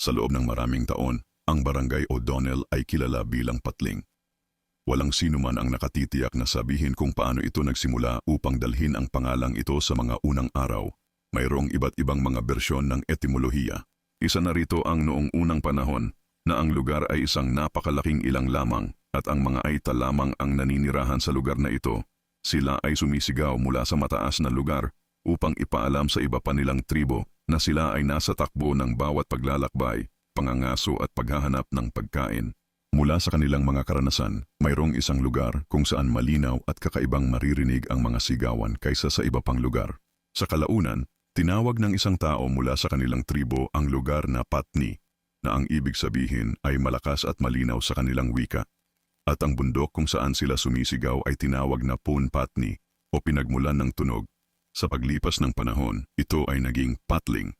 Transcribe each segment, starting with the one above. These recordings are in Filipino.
Sa loob ng maraming taon, ang Barangay O'Donnell ay kilala bilang Patling. Walang sino man ang nakatitiyak na sabihin kung paano ito nagsimula upang dalhin ang pangalang ito sa mga unang araw. Mayroong iba't ibang mga bersyon ng etimolohiya. Isa na rito ang noong unang panahon na ang lugar ay isang napakalaking ilang lamang at ang mga Aita lamang ang naninirahan sa lugar na ito. Sila ay sumisigaw mula sa mataas na lugar upang ipaalam sa iba pa nilang tribo na sila ay nasa takbo ng bawat paglalakbay, pangangaso at paghahanap ng pagkain. Mula sa kanilang mga karanasan, mayroong isang lugar kung saan malinaw at kakaibang maririnig ang mga sigawan kaysa sa iba pang lugar. Sa kalaunan, tinawag ng isang tao mula sa kanilang tribo ang lugar na Patni, na ang ibig sabihin ay malakas at malinaw sa kanilang wika. At ang bundok kung saan sila sumisigaw ay tinawag na Pun Patni o pinagmulan ng tunog. Sa paglipas ng panahon, ito ay naging Patling.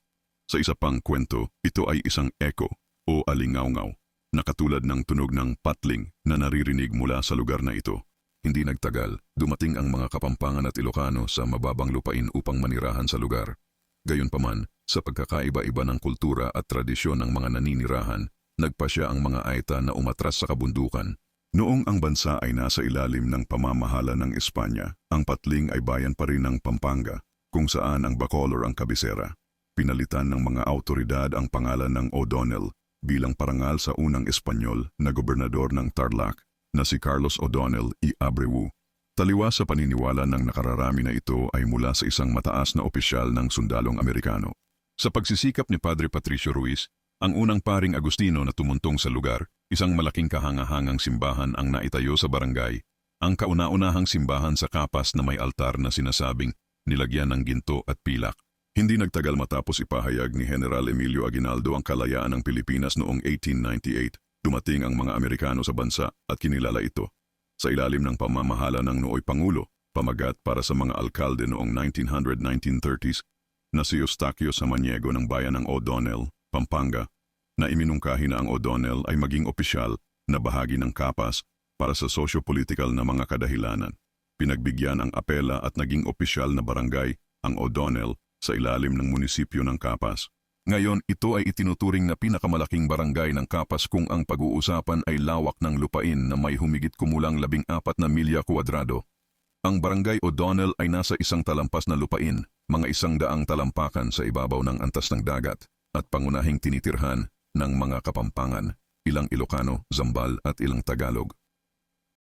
Sa isa pang kwento, ito ay isang echo o alingawngaw na katulad ng tunog ng patling na naririnig mula sa lugar na ito. Hindi nagtagal, dumating ang mga Kapampangan at Ilocano sa mababang lupain upang manirahan sa lugar. Gayunpaman, sa pagkakaiba-iba ng kultura at tradisyon ng mga naninirahan, nagpasya ang mga Aita na umatras sa kabundukan. Noong ang bansa ay nasa ilalim ng pamamahala ng Espanya, ang Patling ay bayan pa rin ng Pampanga, kung saan ang Bacolor ang kabisera. Pinalitan ng mga autoridad ang pangalan ng O'Donnell bilang parangal sa unang Espanyol na gobernador ng Tarlac na si Carlos O'Donnell y Abreu. Taliwas sa paniniwala ng nakararami na ito ay mula sa isang mataas na opisyal ng sundalong Amerikano. Sa pagsisikap ni Padre Patricio Ruiz, ang unang paring Agustino na tumuntong sa lugar, isang malaking kahangahangang simbahan ang naitayo sa barangay, ang kauna-unahang simbahan sa Capas na may altar na sinasabing nilagyan ng ginto at pilak. Hindi nagtagal matapos ipahayag ni General Emilio Aguinaldo ang kalayaan ng Pilipinas noong 1898, dumating ang mga Amerikano sa bansa at kinilala ito. Sa ilalim ng pamamahala ng nooy Pangulo, pamagat para sa mga alkalde noong 1900-1930s, na si Eustaquio Samaniego ng bayan ng O'Donnell, Pampanga, na iminungkahi na ang O'Donnell ay maging opisyal na bahagi ng Capas para sa socio-political na mga kadahilanan. Pinagbigyan ang apela at naging opisyal na barangay ang O'Donnell sa ilalim ng munisipyo ng Capas. Ngayon, ito ay itinuturing na pinakamalaking barangay ng Capas kung ang pag-uusapan ay lawak ng lupain na may humigit kumulang 14 na milya kuwadrado. Ang barangay O'Donnell ay nasa isang talampas na lupain, mga 100 talampakan sa ibabaw ng antas ng dagat, at pangunahing tinitirhan ng mga Kapampangan, ilang Ilocano, Zambal at ilang Tagalog.